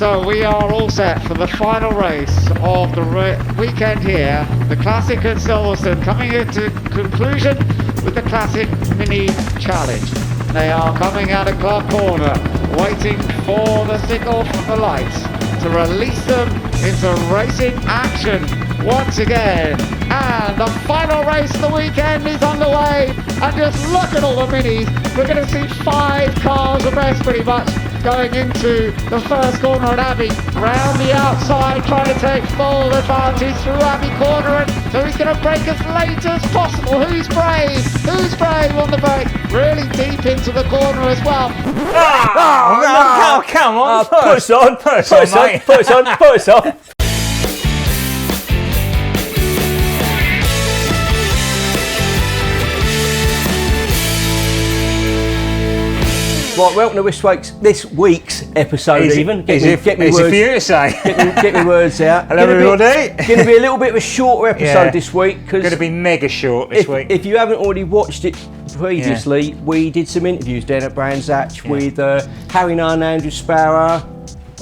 So we are all set for the final race of the weekend here. The Classic at Silverstone coming into conclusion with the Classic Mini Challenge. They are coming out of Clark Corner, waiting for the signal from the lights to release them into racing action once again. And the final race of the weekend is underway. And just look at all the minis. We're going to see 5 cars abreast pretty much going into the first corner at Abbey. Round the outside, trying to take full advantage through Abbey Corner. And so he's going to brake as late as possible. Who's brave? Who's brave on the brake? Really deep into the corner as well. Oh, come on. Put us on, mate. Put us on. Right, welcome to this week's episode. Get me words, for you to say. Get me words out. Hello, everybody. Going to be a little bit of a shorter episode this week. Going to be mega short this week. If you haven't already watched it previously, we did some interviews down at Brands Hatch with Harry Nunn, Andrew Sparrow,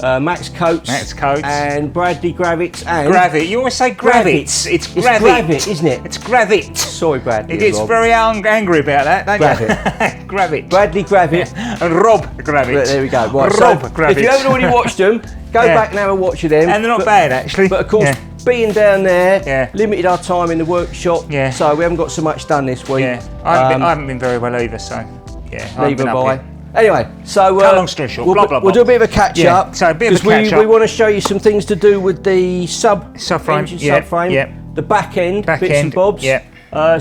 Max Coates, and Bradley Gravitz. And Gravit. You always say Gravitz. It's Gravit, isn't it? It's Gravit. Sorry, Bradley. He gets very angry about that, don't you? Gravit. Bradley Gravit. And Rob Gravit. There we go. Right, Gravit. If you haven't already watched them, go back and have a watch of them. And they're not bad, actually. But of course, being down there, limited our time in the workshop, so we haven't got so much done this week. I haven't been very well either, so neither have I. Anyway, so long story short, we'll do a bit of a catch up. So a bit of a catch up. We want to show you some things to do with the subframe, the back end, bits and bobs.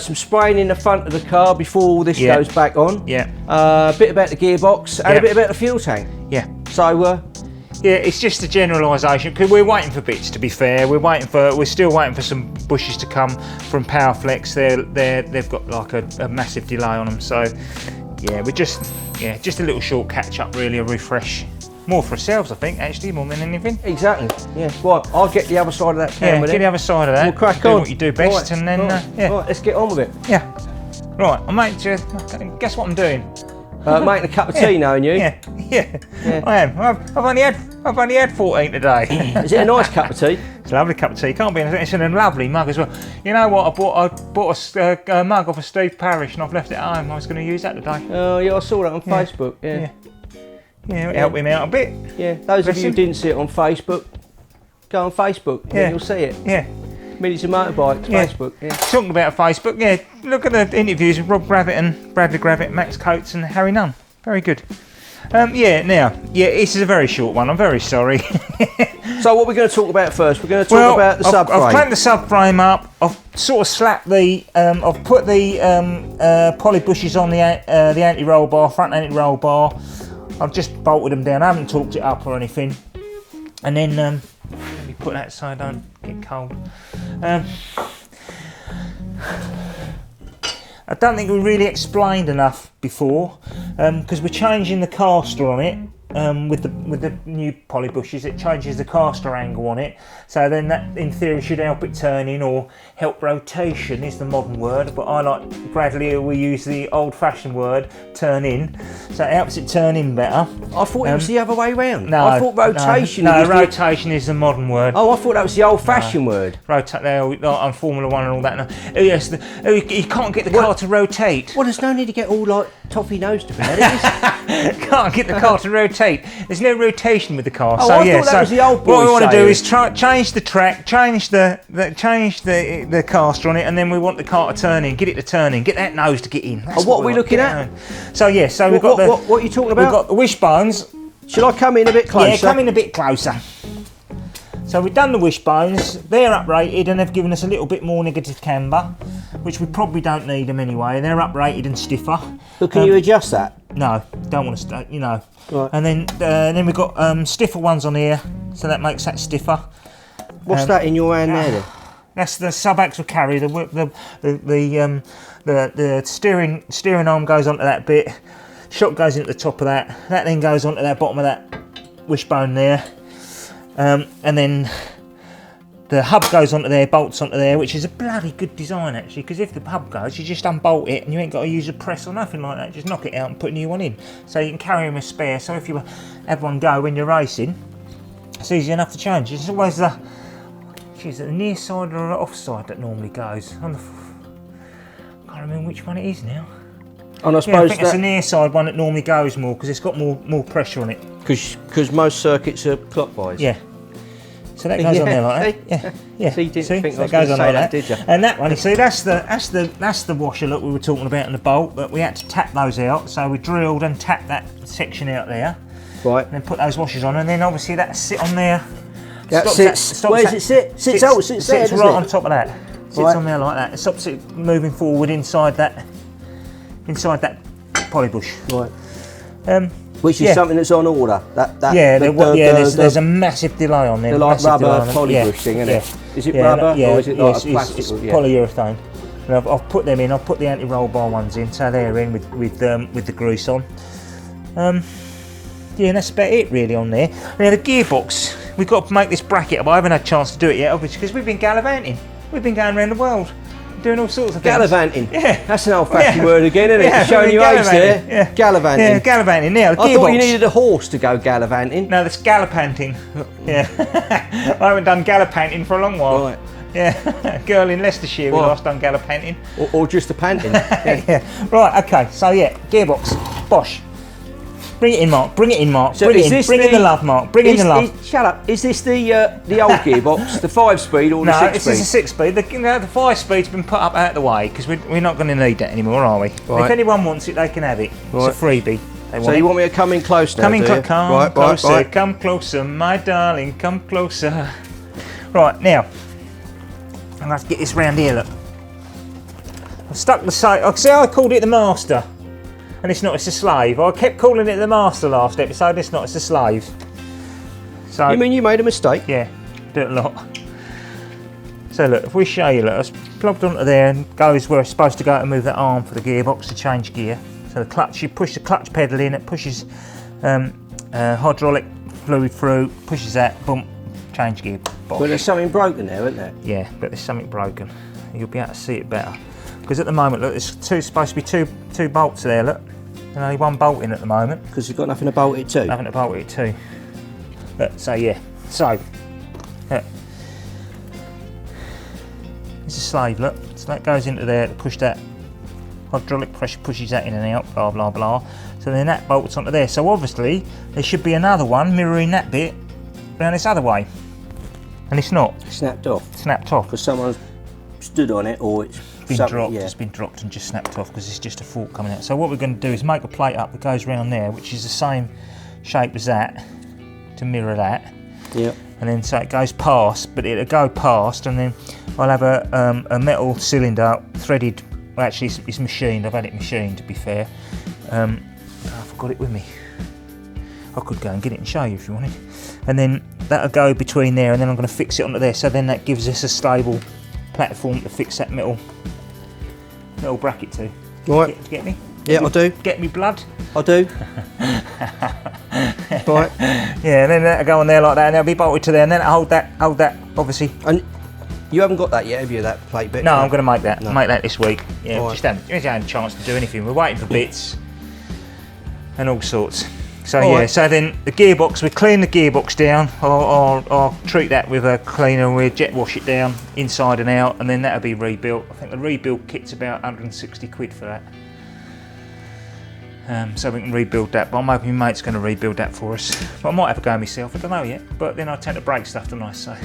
Some spraying in the front of the car before all this goes back on. A bit about the gearbox and a bit about the fuel tank. So it's just a generalisation because we're waiting for bits. To be fair, we're still waiting for some bushes to come from Powerflex. They've got like a massive delay on them. So we're just a little short catch up, really, a refresh. More for ourselves, I think, actually, more than anything. Exactly. Yeah. Right, I'll get the other side of that camera. Get the other side of that. We'll crack do on. What you do best, and then Right, let's get on with it. Yeah. Right, I'm making. Guess what I'm doing? Making a cup of tea, knowing you. Yeah. I am. I've only had 14 today. Is it a nice cup of tea? It's a lovely cup of tea. Can't be anything. It's in a lovely mug as well. You know what? I bought a mug off of Steve Parrish, and I've left it at home. I was going to use that today. Oh yeah, I saw that on Facebook. Yeah, help him out a bit. Yeah, those of you who didn't see it on Facebook, go on Facebook and you'll see it. Yeah. Minis and Motorbikes, Facebook. Yeah. Talking about Facebook, look at the interviews with Rob Gravit and Bradley Gravit, Max Coates and Harry Nunn. Very good. This is a very short one. I'm very sorry. So what we're going to talk about first? We're going to talk about the subframe. I've clamped the subframe up. I've sort of slapped I've put the poly bushes on the anti-roll bar, front anti-roll bar. I've just bolted them down. I haven't torqued it up or anything. And then let me put that so I don't get cold. I don't think we really explained enough before because we're changing the caster on it with the new poly bushes. It changes the caster angle on it, so then that in theory should help it turn in, or help rotation is the modern word, but I like Bradley, we use the old-fashioned word turn in, so it helps it turn in better. I thought it was the other way round. No, I thought rotation rotation is the modern word. Oh, I thought that was the old-fashioned word. Rotate, on Formula 1 and all that. No. Yes, you can't get the car to rotate. Well, there's no need to get all like toffee-nosed about it. Can't get the car to rotate. There's no rotation with the car. Oh, I thought that was the old boy what we want to do is change the track, change the caster on it, and then we want the car to turn in, get it to turn in, get that nose to get in. That's what are we looking at? So we've got what are you talking about? We've got the wishbones. Shall I come in a bit closer? Yeah, come in a bit closer. So we've done the wishbones, they're uprated and they've given us a little bit more negative camber, which we probably don't need them anyway. They're uprated and stiffer. But can you adjust that? No, don't want to, Right. And then we've got stiffer ones on here, so that makes that stiffer. What's that in your hand there then? That's the sub-axle carry. The steering arm goes onto that bit. Shock goes into the top of that. That then goes onto that bottom of that wishbone there. And then the hub goes onto there, bolts onto there, which is a bloody good design actually, because if the hub goes, you just unbolt it and you ain't got to use a press or nothing like that. Just knock it out and put a new one in. So you can carry them as spare. So if you have one go when you're racing, It's easy enough to change. It's always the near side or the off side that normally goes. I can't remember which one it is now. And I I suppose think it's the near side one that normally goes more because it's got more pressure on it. Because most circuits are clockwise. Yeah. So that goes on there like that. Yeah. So you didn't think I was that goes going to on say like that, that, did you? And that one, you see, that's the washer look we were talking about in the bolt, but we had to tap those out. So we drilled and tapped that section out there. Right. And then put those washers on, and then obviously that sit on there. Where does it sit? Sits there, right on top of that. Sits on there like that. It stops it moving forward inside that polybush. Right. Which is something that's on order. There's a massive delay on there. The like rubber polybush thing, isn't it? Is it rubber or is it like a plastic? It's polyurethane. And I've put them in. I've put the anti-roll bar ones in, so they're in with the grease on. And that's about it really on there. Now the gearbox, we've got to make this bracket up. I haven't had a chance to do it yet, obviously, because we've been gallivanting. We've been going around the world, doing all sorts of things. Gallivanting? Yeah. That's an old-fashioned word again, isn't it? Yeah, Showing you age there. Yeah. Gallivanting. Yeah, gallivanting. Now, the I gearbox. thought you needed a horse to go gallivanting. No, that's gallipanting. Yeah. I haven't done gallipanting for a long while. Right. Yeah. Girl in Leicestershire, we last done gallipanting. Or just a panting. Yeah. Right, okay, so gearbox. Bosch. Bring it in, Mark. Bring it in, Mark. So Bring in the love, Mark. Bring in the love. Shut up. Is this the old gearbox, the 5-speed or the 6-speed? No, this is a 6-speed. The 5-speed's been put up out of the way because we're not going to need that anymore, are we? Right. If anyone wants it, they can have it. Right. It's a freebie. So you want me to come in close now? Come in closer. Right. Come closer, my darling. Come closer. Right, now, I'm going to have to get this round here, look. I've stuck the side. See, I called it the master. And it's not, it's a slave. I kept calling it the master last episode, it's not, it's a slave. So, you mean you made a mistake? Yeah, do it a lot. So look, if we show you, look, it's plugged onto there and goes where it's supposed to go to move that arm for the gearbox to change gear. So the clutch, you push the clutch pedal in, it pushes hydraulic fluid through, pushes that, boom, change gear. But there's something broken there, isn't there? Yeah, but there's something broken. You'll be able to see it better. Because at the moment, look, there's supposed to be two bolts there, look. There's only one bolt in at the moment. Because you've got nothing to bolt it to. Nothing to bolt it to. Look, so yeah, look. It's a slave, look. So that goes into there to push that hydraulic pressure, pushes that in and out, blah, blah, blah. So then that bolts onto there. So obviously, there should be another one mirroring that bit around this other way. And it's not. Snapped off. Snapped off. Because someone's stood on it or it's been dropped. Yeah. It's been dropped and just snapped off because it's just a fork coming out. So what we're going to do is make a plate up that goes round there, which is the same shape as that, to mirror that. Yeah. And then so it goes past, but it'll go past, and then I'll have a metal cylinder threaded. Well, actually, it's machined. I've had it machined, to be fair. I've got it with me. I could go and get it and show you if you wanted. And then that'll go between there, and then I'm going to fix it onto there. So then that gives us a stable platform to fix that metal bracket to. Right. Get me? Yeah, I do. Get me blood? I do. Right. Yeah, and then that'll go on there like that, and that'll be bolted to there, and then it'll hold that obviously. And you haven't got that yet, have you, that plate bit? No, I'm going to make that. Make that this week. Yeah, right. just haven't had a chance to do anything. We're waiting for bits and all sorts. So all yeah, right. so then the gearbox, we clean the gearbox down, or treat that with a cleaner, we jet wash it down inside and out, and then that'll be rebuilt. I think the rebuild kit's about 160 quid for that. So we can rebuild that, but I'm hoping my mate's going to rebuild that for us. But I might have a go myself, I don't know yet, but then I tend to break stuff, don't I, so.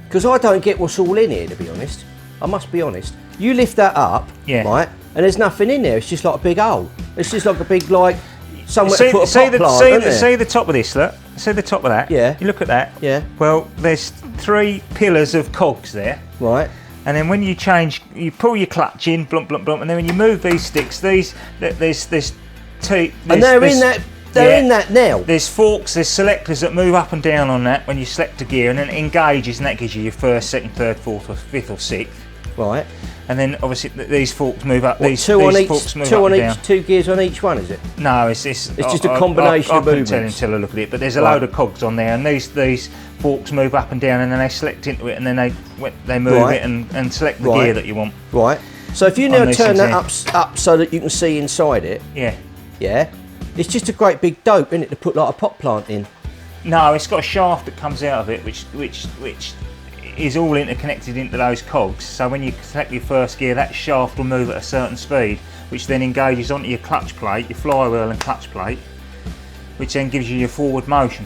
Because I don't get what's all in here, to be honest. I must be honest. You lift that up, right, and there's nothing in there, it's just like a big hole. It's just like a big, like, somewhere to put a pot plant, see the top of this, look. See the top of that? Yeah. You look at that? Yeah. Well, there's 3 pillars of cogs there. Right. And then when you change, you pull your clutch in, blump, blump, blump, and then when you move these sticks, there's two. And they're in that now. There's forks, there's selectors that move up and down on that when you select a gear, and then it engages, and that gives you your first, second, third, fourth, or fifth, or sixth. Right. And then obviously these forks move up. What, these two forks move up and down. 2 gears on each one, is it? No, it's just a combination of movements. I couldn't tell until I look at it, but there's a load of cogs on there, and these forks move up and down, and then they select into it, and then they move it and select the gear that you want. Right. So if you now turn that up so that you can see inside it. Yeah. Yeah. It's just a great big dope, isn't it, to put like a pot plant in. No, it's got a shaft that comes out of it, which is all interconnected into those cogs. So when you select your first gear, that shaft will move at a certain speed, which then engages onto your clutch plate, your flywheel and clutch plate, which then gives you your forward motion.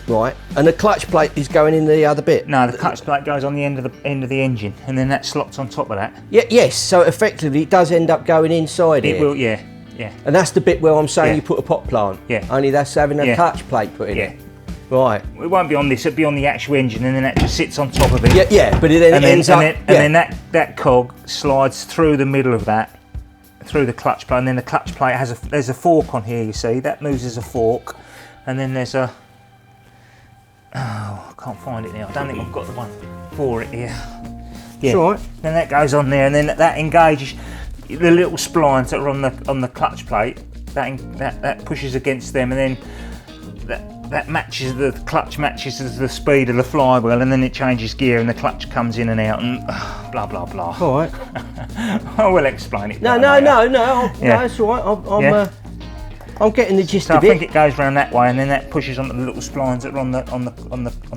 Right, and the clutch plate is going in the other bit? No, the clutch plate goes on the end of the engine, and then that slots on top of that. Yeah, yes, so effectively it does end up going inside it. It will, yeah. And that's the bit where I'm saying you put a pot plant? Yeah. Only that's having a clutch plate put in it? Right. It won't be on this, it'll be on the actual engine, and then that just sits on top of it. Yeah, but it then ends up... And then that cog slides through the middle of that, through the clutch plate, and then the clutch plate there's a fork on here, you see, that moves as a fork, and then there's a... Oh, I can't find it now. I don't think I've got the one for it here. Yeah. Right. Then that goes on there, and then that engages the little splines that are on the clutch plate. That pushes against them, and then that matches the clutch matches the speed of the flywheel, and then it changes gear, and the clutch comes in and out, and blah blah blah. All right. I will explain it. No, it's all right. I'm getting the gist of it. I think it goes around that way, and then that pushes onto the little splines that are on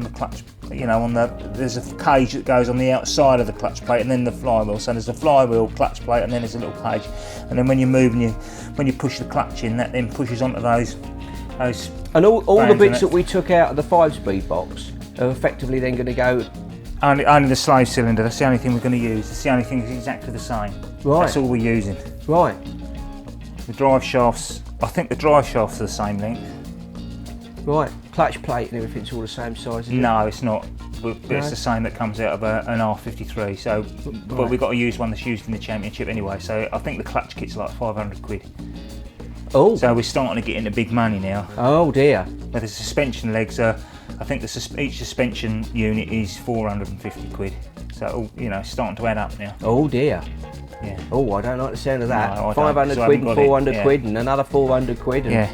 the clutch. You know, there's a cage that goes on the outside of the clutch plate, and then the flywheel. So there's a flywheel, clutch plate, and then there's a little cage. And then when you're moving, when you push the clutch in, that then pushes onto those. And all the bits that we took out of the 5-speed box are effectively then going to go. Only the slave cylinder. That's the only thing we're going to use. That's the only thing that's exactly the same. Right. That's all we're using. Right. The drive shafts. I think the drive shafts are the same length. Right, clutch plate and everything's all the same size, isn't it? No, it's not. But it's the same that comes out of an R53. So, but we've got to use one that's used in the championship anyway. So I think the clutch kit's like 500 quid. Oh. So we're starting to get into big money now. Oh dear. But the suspension legs are, I think each suspension unit is 450 quid. So it's starting to add up now. Oh dear. Yeah. Oh, I don't like the sound of that. No, 500 quid and 400 quid and another 400 quid. Yeah.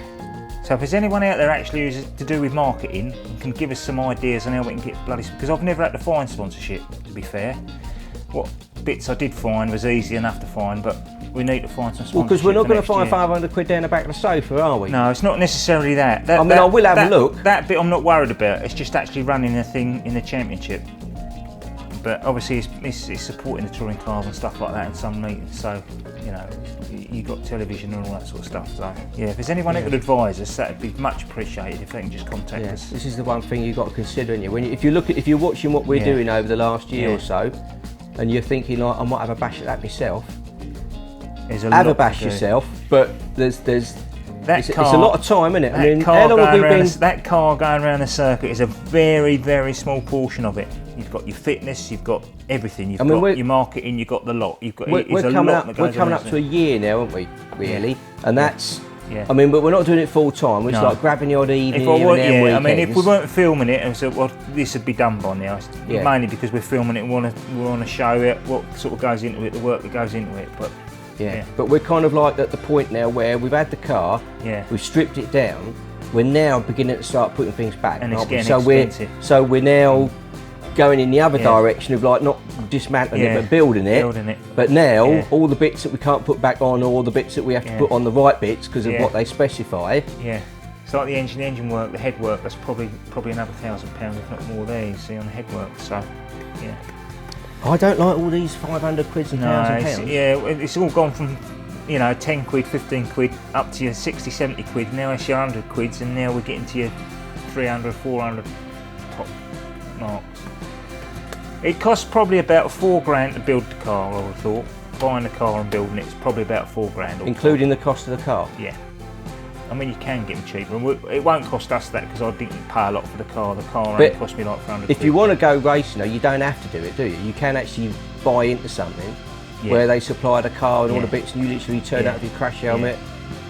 So if there's anyone out there actually who's to do with marketing and can give us some ideas on how we can get bloody... Because I've never had to find sponsorship, to be fair. What bits I did find was easy enough to find, but we need to find some sponsorship. Well, because we're not going to find 500 quid down the back of the sofa, are we? No, it's not necessarily that. I will have a look. That bit I'm not worried about. It's just actually running a thing in the championship. But obviously it's supporting the touring cars and stuff like that in some meetings, so you've got television and all that sort of stuff. So yeah, if there's anyone that could advise us, that'd be much appreciated if they can just contact us. This is the one thing you've got to consider, if you're watching what we're doing over the last year or so, and you're thinking like I might have a bash at that myself, have a bash yourself, but it's a lot of time, isn't it? How long have we been? That car going around the circuit is a very, very small portion of it. You've got your fitness, you've got everything. You've got your marketing, you've got the lot. We're coming up to a year now, aren't we? Really, and that's. Yeah. But we're not doing it full time. We're just like grabbing the odd evening weekends. If we weren't filming it and said, well, this would be done by now. Mainly because we're filming it and we want to show it what sort of goes into it, the work that goes into it. But but we're kind of like at the point now where we've had the car, we've stripped it down. We're now beginning to start putting things back, and it's getting expensive. So we're now going in the other direction of like not dismantling it but building it. But now all the bits that we can't put back on, all the bits that we have to put on the right bits because of what they specify. Yeah. It's like the engine work, the head work. That's probably another £1,000, if not more. There you see on the head work. So yeah. I don't like all these 500 quids and £1,000. Yeah, it's all gone from 10 quid, 15 quid up to your 60, 70 quid. Now it's your 100 quids, and now we're getting to your 300, 400 top marks. It costs probably about £4,000 to build the car, I would have thought. Buying the car and building it's probably about £4,000. Including the cost of the car? Yeah. You can get them cheaper. It won't cost us that because I didn't pay a lot for the car. The car only cost me like 300 If you want to go racing, you don't have to do it, do you? You can actually buy into something where they supply the car and all the bits, and you literally turn out with your crash helmet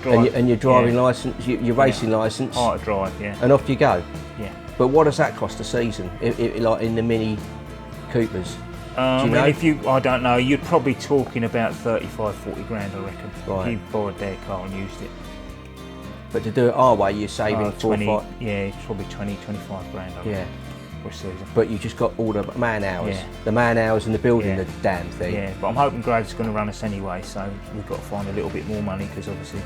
and your driving licence, your racing licence. Hard to drive, and off you go. Yeah. But what does that cost a season, like in the Mini Coopers? Do you know? I don't know. You're probably talking about 35, 40 grand, I reckon. Right. If you borrowed their car and used it. But to do it our way, you're saving 20, yeah, it's probably 20, 25 grand. Yeah. bush season. But you just got all the man hours. Yeah. The man hours and the building the damn thing. Yeah, but I'm hoping Graves going to run us anyway, so we've got to find a little bit more money because obviously.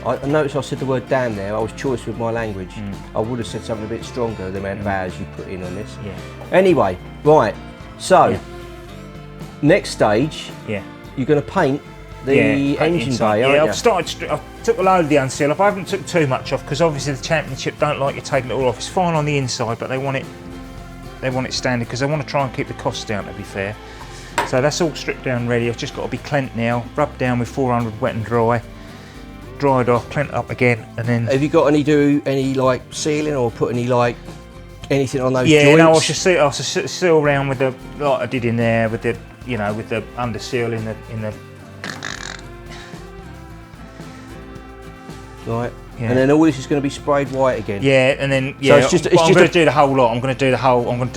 Right. I noticed I said the word damn there. I was choice with my language. I would have said something a bit stronger, the amount of hours you put in on this. Yeah. Anyway, right. So, next stage, you're going to paint the engine bay, aren't you? I took a load of the unseal off. I haven't took too much off because obviously the Championship don't like you taking it all off. It's fine on the inside, but they want it standard because they want to try and keep the costs down, to be fair. So that's all stripped down ready. I've just got to be cleaned now, rubbed down with 400 wet and dry, dried off, cleaned up again, and then. Have you got any like sealing or put any like anything on those joints? Yeah, no, I should seal around with the like I did in there with the with the under seal in the. Right, and then all this is going to be sprayed white again. Yeah, and then so it's just I'm going to do the whole lot. I'm going to do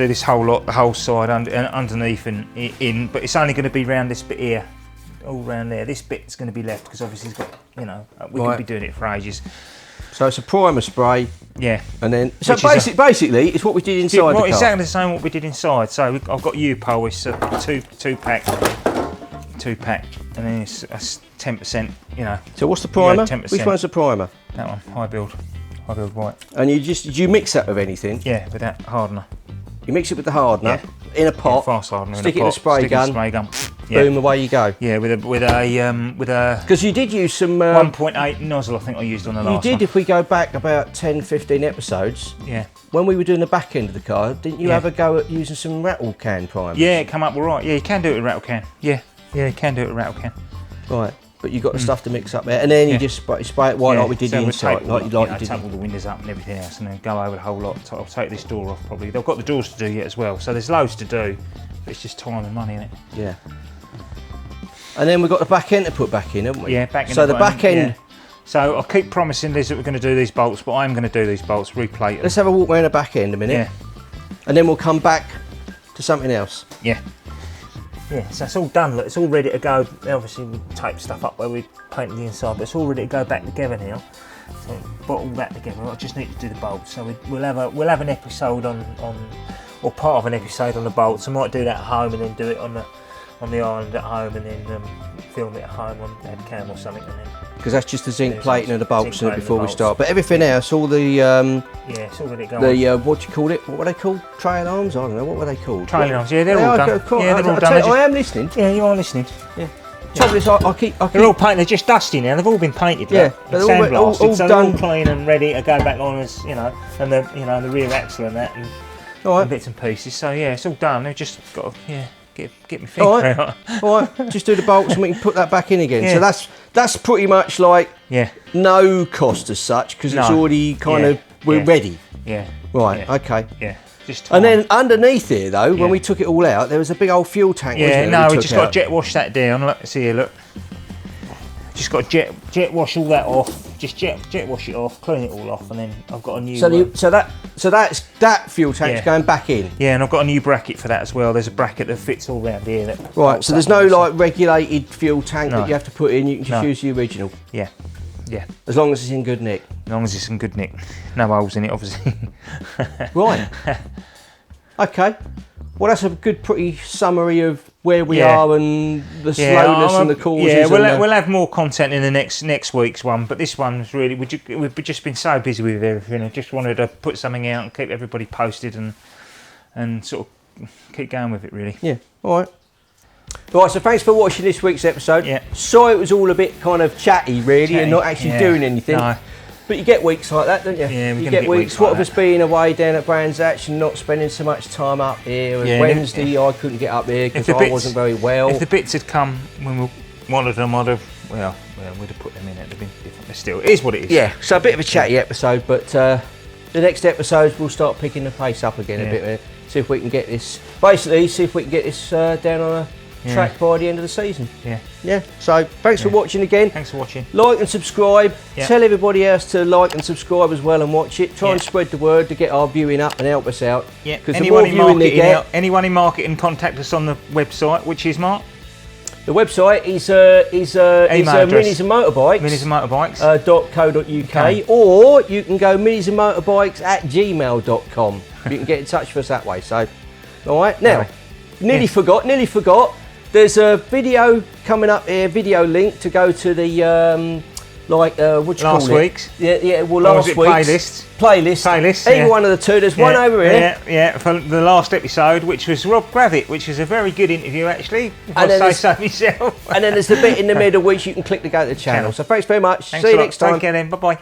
this whole lot, the whole side underneath and in, but it's only going to be round this bit here, all round there. This bit's going to be left because obviously it's got, we could be doing it for ages. So it's a primer spray. Yeah. And then basically it's what we did inside the car. Exactly the same what we did inside. So I've got U-Pole, it's a two pack, and then it's 10%. So what's the primer? 10%. Which one's the primer? That one, high build white. And did you mix that with anything? Yeah, with that hardener. You mix it with the hardener in a pot. Fast hardener. Stick it in a spray gun. Yeah. Boom, away you go. Yeah, with a. Because you did use some 1.8 nozzle, I think I used on the last one. You did. If we go back about 10, 15 episodes. Yeah. When we were doing the back end of the car, didn't you have a go at using some rattle can primers? Yeah, it come up all right. Yeah, you can do it with rattle can. Yeah, you can do it with rattle can. Right. But you've got the stuff to mix up there, and then you just spray it white like we did the inside, take all the windows up and everything else, and then go over the whole lot. I'll take this door off probably. They've got the doors to do yet as well, so there's loads to do. But it's just time and money, isn't it? Yeah. And then we've got the back end to put back in, haven't we? Yeah, back end. So the back end. Yeah. So I keep promising Liz that we're going to do these bolts, but I'm going to do these bolts, replate them. Let's have a walk around the back end a minute. Yeah. And then we'll come back to something else. Yeah. Yeah, so it's all done, look, it's all ready to go. Obviously we tape stuff up where we painted the inside, but it's all ready to go back together now. So bottle that together, I just need to do the bolts. So we'll have an episode on or part of an episode on the bolts. I might do that at home and then do it on the island at home and then film it at home on webcam or something. Because that's just the zinc plating and the bolts in it before we start. But everything else, all the it's all ready to go. What do you call it? What were they called? Trail arms? I don't know. What were they called? Trailing arms. Yeah, they're all done. Yeah, they're all done. I am listening. Yeah, you are listening. Yeah. Trouble is, I keep. They're all painted. They're just dusty now. They've all been painted. Yeah, they're all done. So they're all clean and ready to go back on as and the rear axle and that and bits and pieces. So yeah, it's all done. They've just got to get my finger out. All right, just do the bolts and we can put that back in again. Yeah. So that's pretty much like no cost as such because it's already kind of we're ready. Yeah. Right. Yeah. Okay. Yeah. Just and then underneath here though, when we took it all out, there was a big old fuel tank. Yeah. Wasn't No, we just got to jet wash that down. Look, see here. Look. Just got to jet wash all that off. Just jet wash it off, clean it all off, and then I've got a new. So that fuel tank's going back in. Yeah, and I've got a new bracket for that as well. There's a bracket that fits all round here. Right. So there's no like regulated fuel tank that you have to put in. You can just use the original. Yeah. Yeah. As long as it's in good nick. As long as it's in good nick. No holes in it, obviously. Right. Okay. Well, that's a good, pretty summary of where we are and the slowness and the causes. Yeah, we'll have more content in the next week's one, but this one's really we've just been so busy with everything. I just wanted to put something out and keep everybody posted and sort of keep going with it, really. Yeah. All right. Right, so thanks for watching this week's episode. Yeah. Sorry it was all a bit kind of chatty, really, and not actually doing anything. No. But you get weeks like that, don't you? Yeah, you get weeks. What of us being away down at Brands Hatch and not spending so much time up here. And Wednesday I couldn't get up here because I wasn't very well. If the bits had come when we wanted them, we'd have put them in. It'd have been different. But still, it is what it is. Yeah, so a bit of a chatty episode, but the next episodes we'll start picking the pace up again a bit. See if we can get this. Basically, see if we can get this down on a track by the end of the season. Yeah. So thanks for watching again. Thanks for watching. Like and subscribe. Tell everybody else to like and subscribe as well and watch it. Try and spread the word to get our viewing up and help us out. Yeah. Because anyone in marketing, contact us on the website, which is Mark. The website is Minis and Motorbikes. Minis and Motorbikes. .co.uk, or you can go minisandmotorbikes@gmail.com. You can get in touch with us that way. So, all right. Now, nearly forgot. There's a video coming up here, video link to go to the what do you call it? Last week's. Yeah. Well, last week's playlist. Either one of the two. There's one over here. Yeah. For the last episode, which was Rob Gravitt, which was a very good interview actually. And I'll say so myself. And then there's the bit in the middle which you can click to go to the channel. So thanks very much. Thanks See you next time. Take care then. Bye bye.